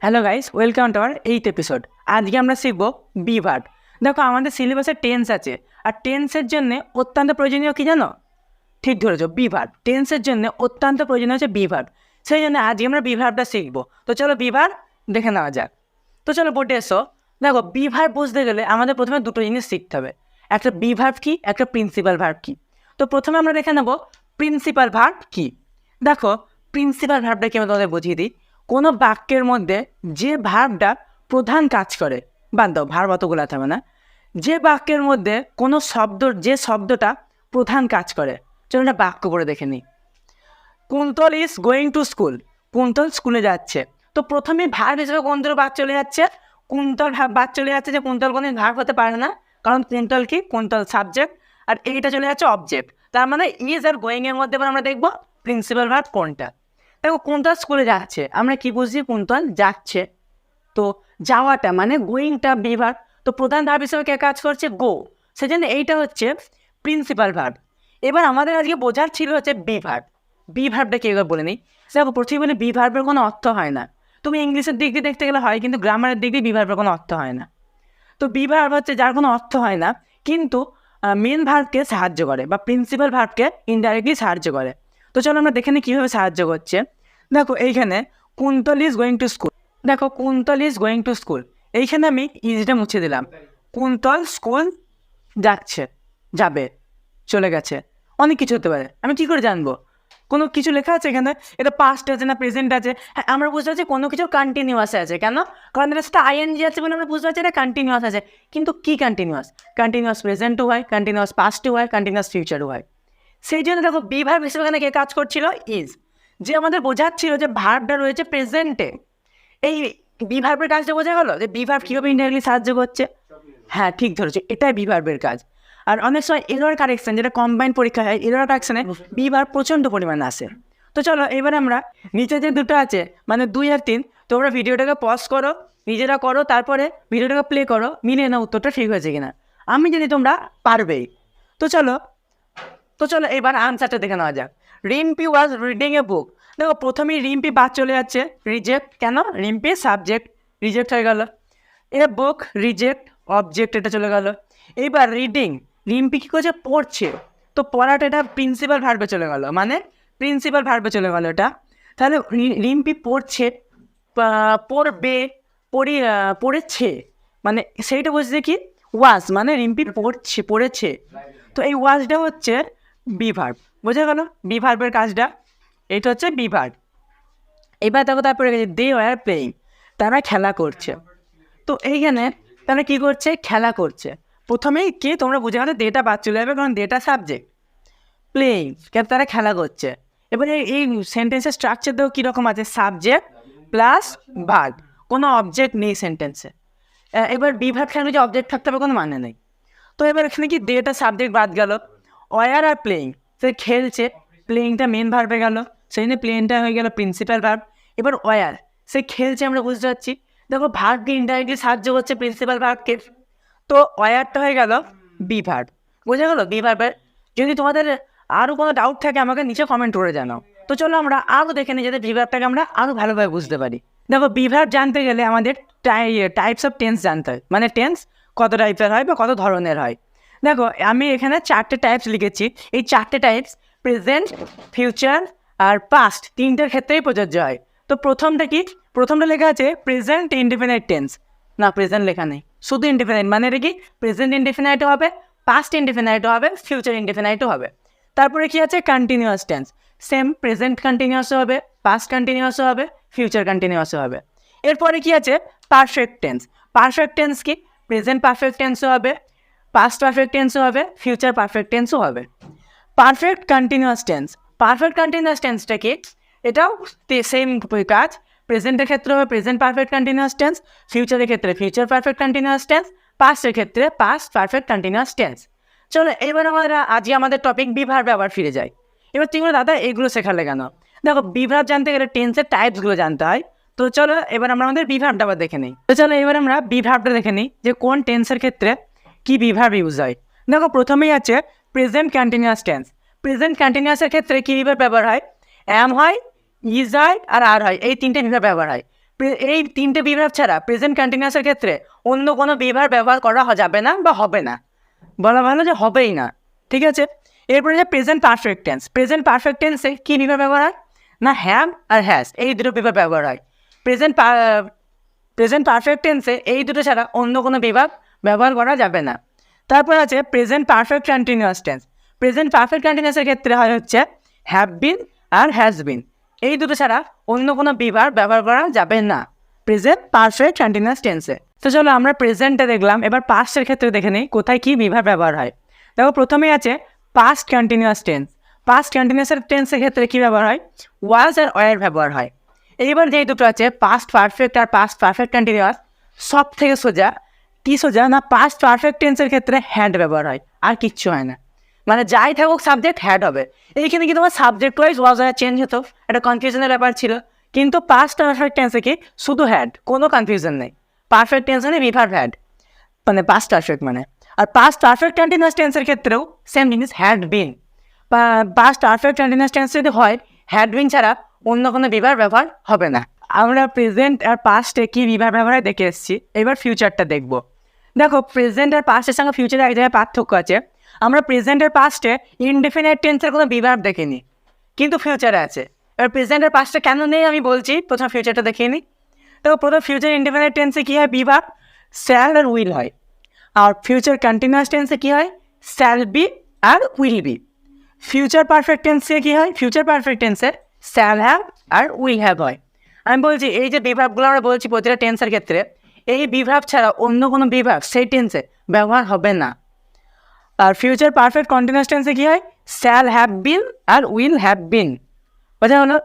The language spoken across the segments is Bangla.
Hello guys, welcome to our 8th episode. আজকে আমরা শিখব বি ভার্ব। দেখো, আমাদের সিলেবাসে টেন্স আছে, আর টেন্সের জন্য অত্যন্ত প্রয়োজনীয় কি জানো? ঠিক ধরেছো, বি ভার্ব। টেন্সের জন্য অত্যন্ত প্রয়োজনীয় হচ্ছে বি ভার্ব। সেই জন্য আজকে আমরা বি ভার্বটা শিখবো। তো চলো বি ভার্ব দেখে নেওয়া যাক। তো চলো বোর্ডে এসো। দেখো, বি ভার্ব বুঝতে গেলে আমাদের প্রথমে দুটো জিনিস শিখতে হবে, একটা বি ভার্ব কি, একটা প্রিন্সিপাল ভার্ব কি। তো প্রথমে আমরা দেখে নেবো প্রিন্সিপাল ভার্ব কি। দেখো, প্রিন্সিপাল ভার্বটা কি আমি তোমাদের বুঝিয়ে দিই। কোনো বাক্যের মধ্যে যে ভার্বটা প্রধান কাজ করে, বাদ দাও ভার্ব অতগুলো থাকবে না, যে বাক্যের মধ্যে কোনো যে শব্দটা প্রধান কাজ করে। চলো একটা বাক্য করে দেখে নিই। Kuntal is going to school. Kuntal স্কুলে যাচ্ছে। তো প্রথমে ভার্ব হিসেবে কুন্তল বাদ চলে যাচ্ছে, কুন্তল বাদ চলে যাচ্ছে, যে কুন্তল কোনো ভার্ব হতে পারে না, কারণ কুন্তল কি, কুন্তল সাবজেক্ট, আর এইটা চলে যাচ্ছে অবজেক্ট। তার মানে ইজ আর গোয়িং এর মধ্যে আমরা দেখবো প্রিন্সিপাল ভার্ব কোনটা। দেখো, কুন্তল স্কুলে যাচ্ছে, আমরা কি বুঝছি, কুন্তল যাচ্ছে। তো যাওয়াটা মানে গোয়িংটা বি ভার্ব। তো প্রধান ভার্ব হিসেবে কে কাজ করছে, গো। সেজন্য এইটা হচ্ছে প্রিন্সিপাল ভার্ব। এবার আমাদের আজকে বোঝার ছিল হচ্ছে বি ভার্ব। বি ভার্বটা কি এবার বলে নিই। দেখো, প্রথমে বলে বি ভার্বের কোনো অর্থ হয় না। তুমি ইংলিশের দিক দিয়ে দেখতে গেলে হয়, কিন্তু গ্রামারের দিক দিয়ে বি ভার্বের কোনো অর্থ হয় না। তো বি ভার্ব হচ্ছে যার কোনো অর্থ হয় না, কিন্তু মেন ভার্বকে সাহায্য করে, বা প্রিন্সিপাল ভার্বকে ইনডাইরেক্টলি সাহায্য করে। তো চলো আমরা দেখে নিই কীভাবে সাহায্য করছে। দেখো, এইখানে Kuntal is going to school. দেখো, Kuntal is going to school, এইখানে আমি ইজটা মুছে দিলাম। কুন্তল স্কুল যাচ্ছে, যাবে, চলে গেছে, অনেক কিছু হতে পারে। আমি কী করে জানবো? কোনো কিছু লেখা আছে এখানে, এটা পাস্ট আছে না প্রেজেন্ট আছে? হ্যাঁ, আমরা বুঝতে পারছি কোনো কিছু কন্টিনিউয়াস আছে। কেন? কারণ এটা সাথে আইএনজি আছে বলে আমরা বুঝতে পারছি এটা কন্টিনিউয়াস আছে। কিন্তু কি কন্টিনিউয়াস? কন্টিনিউয়াস প্রেজেন্টও হয়, কন্টিনিউয়াস পাস্টও হয়, কন্টিনিউয়াস ফিউচারও হয়। সেই জন্য দেখো, বি ভার্ব হিসেবে এখানে কে কাজ করছিল, ইজ, যে আমাদের বোঝাচ্ছিল যে ভার্বটা রয়েছে প্রেজেন্টে। এই বি ভার্বের কাজটা বোঝা গেল, যে বি ভার্ব কীভাবে ইনডাইরেক্টলি সাহায্য করছে। হ্যাঁ, ঠিক ধরেছো, এটাই বি ভার্বের কাজ। আর অনেক সময় এরর কারেকশন, যেটা কম্বাইন্ড পরীক্ষা হয়, এরর কারেকশনে বি ভার্ব প্রচণ্ড পরিমাণে আসে। তো চলো এবার আমরা নিচে যে দুটো আছে, মানে 2 আর 3, তোমরা ভিডিওটাকে পজ করো, নিজেরা করো, তারপরে ভিডিওটাকে প্লে করো, মিলিয়ে নাও উত্তরটা ঠিক হয়েছে কিনা। আমি জানি তোমরা পারবেই। তো চলো এবার আনসারটা দেখে নেওয়া যাক। রিম্পি ওয়াজ রিডিং এ বুক। দেখো, প্রথমেই রিম্পি বাদ চলে যাচ্ছে, রিজেক্ট। কেন? রিম্পি সাবজেক্ট, রিজেক্ট হয়ে গেল। এ বুক রিজেক্ট, অবজেক্ট, এটা চলে গেল। এইবার রিডিং, রিম্পি কী করছে, পড়ছে। তো পড়াটা এটা প্রিন্সিপাল ভার্বে চলে গেল, মানে প্রিন্সিপাল ভার্বে চলে গেল এটা। তাহলে রিম্পি পড়ছে, পড়বে, পড়েছে, মানে সেইটা বুঝছে কি, ওয়াজ, মানে রিম্পি পড়েছে। তো এই ওয়াজটা হচ্ছে বি ভার্ব। বোঝা গেল বি ভার্বের কাজটা, এইটা হচ্ছে বি ভার্ব। এবার দেখো, তারপরে দে ওয়ার প্লেয়িং, তারা খেলা করছে। তো এইখানে তারা কী করছে, খেলা করছে। প্রথমেই কি তোমরা বুঝে গেলে দেটা বাদ চলে যাবে, কারণ দেটা সাবজেক্ট। প্লেয়িং, কেন, তারা খেলা করছে। এবারে এই সেন্টেন্সের স্ট্রাকচার দেখো কীরকম আছে, সাবজেক্ট প্লাস ভার্ব, কোনো অবজেক্ট নেই সেন্টেন্সে। এবার বি ভার্ব খেলে যে অবজেক্ট থাকতে হবে কোনো মানে নেই। তো এবার এখানে কি দেটা সাবজেক্ট বাদ গেল। ওয়ার আর প্লেয়িং, সে খেলছে, প্লেয়িংটা মেন ভার্বে গেল, সেই জন্য প্লেয়িংটা হয়ে গেল প্রিন্সিপাল ভার্ব। এবার ওয়ার, সে খেলছে, আমরা বুঝতে পারছি। দেখো, ভার্বকে ইনডাইরেক্টলি সাহায্য করছে প্রিন্সিপাল ভার্বকে। তো ওয়ারটা হয়ে গেল বি ভার্ব। বোঝা গেল বি ভার্বের। যদি তোমাদের আরও কোনো ডাউট থাকে আমাকে নিচে কমেন্ট করে জানাও। তো চলো আমরা আরও দেখে নিই, যাতে বি ভার্বটাকে আমরা আরও ভালোভাবে বুঝতে পারি। দেখো, বি ভার্ব জানতে গেলে আমাদের টাইপস অফ টেন্স জানতে হয়, মানে টেন্স কত টাইপের হয় বা কত ধরনের হয়। দেখো, আমি এখানে 4টে টাইপস লিখেছি। এই 4টে টাইপস প্রেজেন্ট, ফিউচার আর পাস্ট, 3টের ক্ষেত্রেই প্রযোজ্য হয়। তো প্রথমটা কি, প্রথমটা লেখা আছে প্রেজেন্ট ইনডিফিনাইট টেন্স। না, প্রেজেন্ট লেখা নেই, শুধু ইনডিফিনাইট। মানে এটা কি, প্রেজেন্ট ইনডিফিনাইটও হবে, পাস্ট ইনডিফিনাইটও হবে, ফিউচার ইনডিফিনাইটও হবে। তারপরে কি আছে, কন্টিনিউয়াস টেন্স। সেম, প্রেজেন্ট কন্টিনিউয়াসও হবে, পাস্ট কন্টিনিউয়াসও হবে, ফিউচার কন্টিনিউয়াসও হবে। এরপরে কি আছে, পারফেক্ট টেন্স। পারফেক্ট টেন্স কি, প্রেজেন্ট পারফেক্ট টেন্সও হবে, পাস্ট পারফেক্ট টেন্সও হবে, ফিউচার পারফেক্ট টেন্সও হবে। Perfect continuous tense, perfect continuous টেন্সটা কি, এটাও সেম কাজ। প্রেজেন্টের ক্ষেত্রে হবে প্রেজেন্ট পারফেক্ট কন্টিনিউয়াস টেন্স, ফিউচারের ক্ষেত্রে ফিউচার পারফেক্ট কন্টিনিউয়াস টেন্স, পাস্টের ক্ষেত্রে পাস্ট পারফেক্ট কন্টিনিউয়াস টেন্স। চলো এবার আজকে আমাদের টপিক বি ভার্বে আবার ফিরে যাই। এবার তুমি দাদা এগুলো শেখালে কেন? দেখো, বি ভার্ব জানতে গেলে টেন্সের টাইপসগুলো জানতে হয়। তো চলো এবার আমরা আমাদের বি ভার্বটা আবার দেখে নিই। তো চলো এবার আমরা বি ভার্বটা দেখে নিই, যে কোন টেন্সের ক্ষেত্রে কি বি ভার্ব ইউজ হয়। দেখো, প্রথমেই আছে প্রেজেন্ট কন্টিনিউয়াস টেন্স। প্রেজেন্ট কন্টিনিউয়াসের ক্ষেত্রে কি বি ভার্ব ব্যবহার হয়, অ্যাম হয়, ইজ হয় আর আর হয়, এই 3টে বি ভার্ব ব্যবহার হয়। এই তিনটে বিভাগ ছাড়া প্রেজেন্ট কন্টিনিউয়াসের ক্ষেত্রে অন্য কোনো বিভাগ ব্যবহার করা যাবে না বা হবে না, বলা ভালো যে হবেই না। ঠিক আছে, এরপরে যে present perfect tense. Present perfect টেন্সে কী বিভাগ ব্যবহার হয় না, হ্যাভ আর হ্যাজ, এই দুটো বিভাগ ব্যবহার হয়। প্রেজেন্ট পারফেক্ট টেন্সে এই দুটো ছাড়া অন্য কোনো বিভাগ ব্যবহার করা যাবে না। তারপর আছে present perfect continuous tense. Present perfect কন্টিনিউয়াসের ক্ষেত্রে হয় হচ্ছে have been R has been, এই দুটো ছাড়া অন্য কোনো বিভাগ ব্যবহার করা যাবে না প্রেজেন্ট পারফেক্ট কন্টিনিউয়াস টেন্সে। তো চলো আমরা প্রেজেন্টে দেখলাম, এবার পাস্টের ক্ষেত্রে দেখে নিই কোথায় কী বিভাগ ব্যবহার হয়। দেখো প্রথমেই আছে পাস্ট কন্টিনিউয়াস টেন্স। পাস্ট কন্টিনিউয়াসের টেন্সের ক্ষেত্রে কী ব্যবহার হয়, ওয়াজ আর ওয়ার ব্যবহার হয়। এইবার যেই দুটো আছে পাস্ট পারফেক্ট আর পাস্ট পারফেক্ট কন্টিনিউয়াস, সব থেকে সোজা কী সোজা না, পাস্ট পারফেক্ট টেন্সের ক্ষেত্রে হ্যাড ব্যবহার হয়, আর কিচ্ছু হয় না। মানে যাই থাকুক সাবজেক্ট হ্যাড হবে। এইখানে কি তোমার সাবজেক্ট ওয়াইজ ওয়াজ আর চেঞ্জ হতো, একটা কনফিউশনের ব্যাপার ছিল, কিন্তু পাস্ট পারফেক্ট টেন্সে কি শুধু হ্যাড, কোনো কনফিউশন নেই। পারফেক্ট টেন্স মানে বিভার্ব হ্যাড, মানে পাস্ট পারফেক্ট মানে। আর পাস্ট পারফেক্ট কন্টিনিউয়াস টেন্সের ক্ষেত্রেও সেম জিনিস, had been. Past perfect continuous tense যদি হয়, হ্যাড বিন ছাড়া অন্য কোনো বিভাগ ব্যবহার হবে না। আমরা প্রেজেন্ট আর পাস্টে কী বিভাগ ব্যবহার দেখে এসেছি, এবার ফিউচারটা দেখব। দেখো প্রেজেন্ট আর পাস্টের সঙ্গে ফিউচারে এক জায়গায় পার্থক্য আছে। আমরা প্রেজেন্ট আর পাস্টে ইনডেফিনাইট টেন্সের কোনো বিভাগ দেখিনি, কিন্তু ফিউচারে আছে। এবার প্রেজেন্ট আর পাস্টে কেন নেই আমি বলছি, প্রথমে ফিউচারটা দেখিয়ে নিই। তো প্রথম ফিউচার ইনডেফিনাইট টেন্সে কী হয়, বিভাগ শ্যাল আর উইল হয়। আর ফিউচার কন্টিনিউয়াস টেন্সে কী হয়, শ্যাল বি আর উইল বি। ফিউচার পারফেক্ট টেন্সে কী হয়, ফিউচার পারফেক্ট টেন্সে শ্যাল হ্যাভ আর উইল হ্যাভ হয়। আমি বলছি এই যে বিভাগগুলো আমরা বলছি প্রতিটা টেন্সের ক্ষেত্রে, এই বিভাগ ছাড়া অন্য কোনো বিভাগ সেই টেন্সে ব্যবহার হবে না। আর ফিউচার পারফেক্ট কন্টিনিউয়াস টেন্সে কী হয়, শ্যাল হ্যাভ বিন আর উইল হ্যাভ বিন। বোঝা হলো?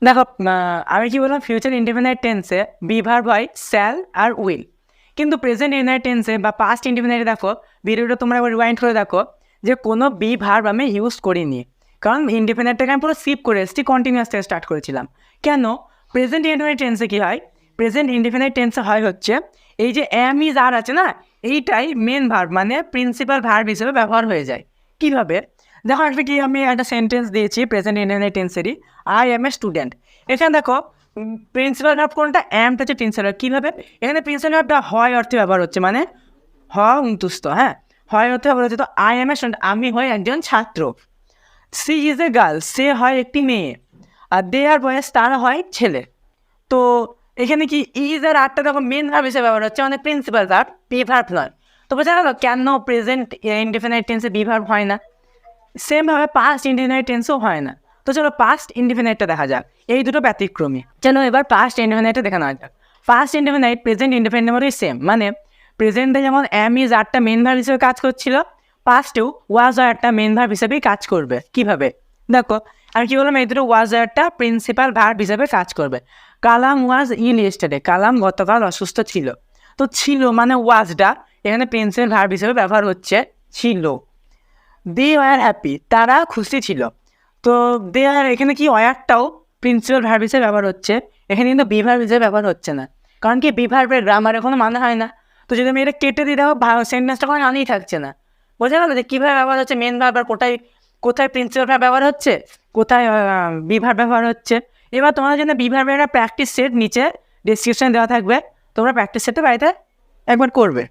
দেখো আমি কি বললাম, ফিউচার ইনডেফিনাইট টেন্সে বিভার্ব হয় শ্যাল আর উইল, কিন্তু প্রেজেন্ট ইনডেফিনাইট টেন্সে বা পাস্ট ইনডেফিনাইটে দেখো, ভিডিওটা তোমরা একবার রিওয়াইন্ড করে দেখো যে কোনো বিভার্ব আমি ইউজ করিনি, কারণ ইনডেফিনাইটটাকে আমি পুরো স্কিপ করে এসেছি, কন্টিনিউয়াস থেকে স্টার্ট করেছিলাম। কেন? প্রেজেন্ট ইনডেফিনাইট টেন্সে কী হয়, প্রেজেন্ট ইনডেফিনাইট টেন্সে হয় হচ্ছে এই যে এম ইজ আর আছে না, এইটাই মেন ভার্ব মানে প্রিন্সিপাল ভার্ব হিসেবে ব্যবহার হয়ে যায়। কীভাবে? দেখো একটা কি, আমি একটা সেন্টেন্স দিয়েছি প্রেজেন্ট ইনডেফিনাইট টেন্সেরই, আই এম এ স্টুডেন্ট। এখানে দেখো প্রিন্সিপাল ভার্ব কোনটা, অ্যামটা হচ্ছে প্রিন্সিপাল। কীভাবে? এখানে প্রিন্সিপাল ভার্বটা হয় অর্থে ব্যবহার হচ্ছে, মানে অন্তুস্ত, হ্যাঁ হয় অর্থে ব্যবহার হচ্ছে। তো আই এম এ স্টুডেন্ট, আমি হয় একজন ছাত্র। সি ইজ এ গার্ল, সে হয় একটি মেয়ে। আর দে আর বয়েজ, তারা হয় ছেলে। তো এখানে কি ইজ আর আরটা দেখো মেন ভার্ব হিসেবে ব্যবহার হচ্ছে, মানে প্রিন্সিপাল ভার্ব, বি ভার্ব নয়। তো বোঝা গেল কেন প্রেজেন্ট ইনডেফিনাইট টেন্সে বি ভার্ব হয় না। সেমভাবে পাস্ট ইনডেফিনাইট টেন্সও হয় না। তো চলো পাস্ট ইনডেফিনাইটটা দেখা যাক, এই দুটো ব্যতিক্রমী। চলো এবার পাস্ট ইনডেফিনাইটটা দেখা নেওয়া যাক। পাস্ট ইনডেফিনাইট প্রেজেন্ট ইনডেফিনাইটের মতোই সেম, মানে প্রেজেন্টে যেমন এম ইজ আরটা মেন ভার্ব হিসেবে কাজ করছিল, পাস্টেও ওয়াজ আরটা মেন ভার্ব হিসেবেই কাজ করবে। কীভাবে? দেখো আমি কী বললাম, এই দুটো ওয়াজ আরটা প্রিন্সিপাল ভার্ব হিসেবে কাজ করবে। কালাম ওয়াজ ইল ইয়েস্টারডে, কালাম গতকাল অসুস্থ ছিল। তো ছিল মানে ওয়াজটা এখানে প্রিন্সিপাল ভার্ব হিসেবে ব্যবহার হচ্ছে, ছিল। দে ওয়ার হ্যাপি, তারা খুশি ছিল। তো দে আর এখানে কি ওয়ারটাও প্রিন্সিপাল ভার্ব হিসেবে ব্যবহার হচ্ছে, এখানে কিন্তু বি ভার্ব হিসেবে ব্যবহার হচ্ছে না, কারণ কি বি ভার্বের গ্রামারে কোনো মানে হয় না। তো যদি আমি এটা কেটে দিই দেখো সেন্টেন্সটা কোনো মানেই থাকছে না। বোঝা গেল যে কীভাবে ব্যবহার হচ্ছে মেন ভার্ব, আর কোথায় কোথায় প্রিন্সিপাল ভার্ব ব্যবহার হচ্ছে, কোথায় বি ভার্ব ব্যবহার হচ্ছে। এবার তোমাদের জন্য বি ভার্বের একটা প্র্যাকটিস সেট নিচে ডিসক্রিপশানে দেওয়া থাকবে, তোমরা প্র্যাকটিস সেটটা বাড়িতে একবার করবে।